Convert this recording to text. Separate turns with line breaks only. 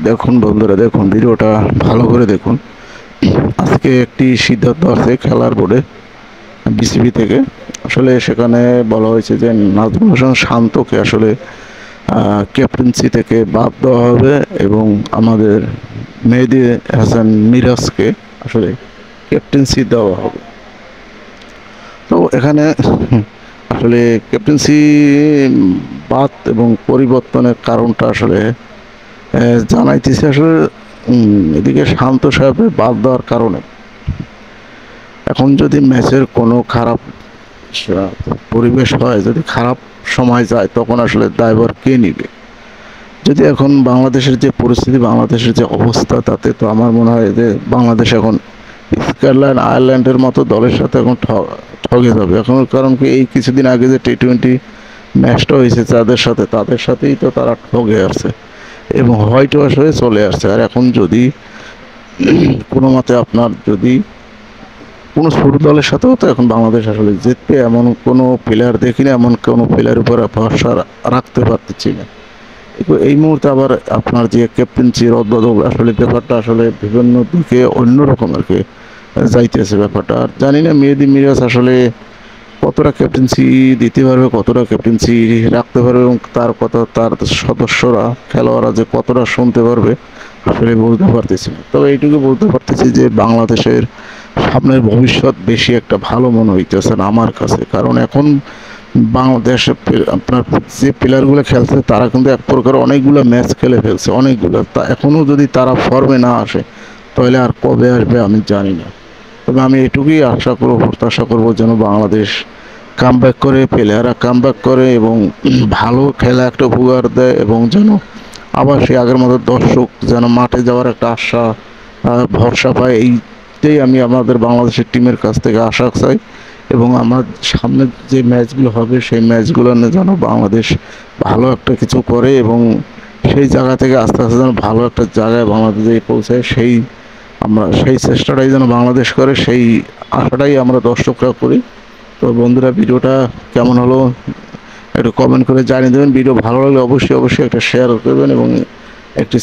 দেখুন বন্ধুরা, দেখুন ভিডিওটা ভালো করে দেখুন। আজকে একটি সিদ্ধান্ত আছে খেলার বোর্ডে, বিসিবি থেকে। আসলে সেখানে বলা হয়েছে যে নাজমুল হোসেন শান্তকে আসলে ক্যাপ্টেন্সি থেকে বাদ দেওয়া হবে এবং আমাদের মেহেদী হাসান মিরাজকে আসলে ক্যাপ্টেন্সি দেওয়া হবে। তো এখানে আসলে ক্যাপ্টেন্সি বাদ এবং পরিবর্তনের কারণটা আসলে জানাইতেছি। আসলে এদিকে শান্ত সাহেবের বাদ দেওয়ার কারণে এখন যদি ম্যাচের কোনো খারাপ পরিবেশ হয়, যদি খারাপ সময় যায়, তখন আসলে দায়ভার কে নিবে? যদি এখন বাংলাদেশের যে পরিস্থিতি, বাংলাদেশের যে অবস্থা, তাতে তো আমার মনে হয় যে বাংলাদেশ এখন স্কটল্যান্ড আয়ারল্যান্ডের মতো দলের সাথে এখন ঠগে যাবে। এখন কারণ কি, এই কিছুদিন আগে যে টি-20 ম্যাচটা হয়েছে তাদের সাথেই তো তারা ঠগে আসছে এবং হোয়াইট ওয়াশ হয়ে চলে আসছে। আর এখন যদি কোনো মতে আপনার যদি কোনো ছোটো দলের সাথেও তো এখন বাংলাদেশ আসলে জিতবে এমন কোনো প্লেয়ার দেখি না, এমন কোনো প্লেয়ার উপরে ভরসা রাখতে পারতেছি না। এই মুহূর্তে আবার আপনার যে ক্যাপ্টেন্সি রদবদল, আসলে ব্যাপারটা আসলে বিভিন্ন দিকে অন্যরকম আর কি যাইতেছে ব্যাপারটা। আর জানি না মেহেদী মিরাজ আসলে কতটা ক্যাপ্টেন্সি দিতে পারবে, কতটা ক্যাপ্টেন্সি রাখতে পারবে এবং তার সদস্যরা, খেলোয়াড়রা যে কতটা শুনতে পারবে আসলে বলতে পারতেছি না। তবে এইটুকু বলতে পারতেছি যে বাংলাদেশের সামনের ভবিষ্যৎ বেশি একটা ভালো মনে হইতেছে না আমার কাছে। কারণ এখন বাংলাদেশে আপনার যে প্লেয়ারগুলো খেলছে তারা কিন্তু এক প্রকার অনেকগুলো ম্যাচ খেলে ফেলছে, অনেকগুলো। তা এখনও যদি তারা ফর্মে না আসে, তাহলে আর কবে আসবে আমি জানি না। তবে আমি এটুকুই আশা করব, প্রত্যাশা করব যেন বাংলাদেশ কামব্যাক করে, প্লেয়াররা কামব্যাক করে এবং ভালো খেলা একটা উপহার দেয় এবং যেন আবার সেই আগের মতো দর্শক যেন মাঠে যাওয়ার একটা আশা ভরসা পায়। এইটাই আমি আমাদের বাংলাদেশের টিমের কাছ থেকে আশা চাই এবং আমার সামনে যে ম্যাচগুলো হবে সেই ম্যাচগুলো যেন বাংলাদেশ ভালো একটা কিছু করে এবং সেই জায়গা থেকে আস্তে আস্তে যেন ভালো একটা জায়গায় বাংলাদেশে পৌঁছায়, সেই চেষ্টাটাই যেন বাংলাদেশ করে, সেই আশাটাই আমরা দর্শকরা করি। তো বন্ধুরা, ভিডিওটা কেমন হলো একটু কমেন্ট করে জানিয়ে দেবেন। ভিডিও ভালো লাগলে অবশ্যই একটা শেয়ার করবেন এবং একটি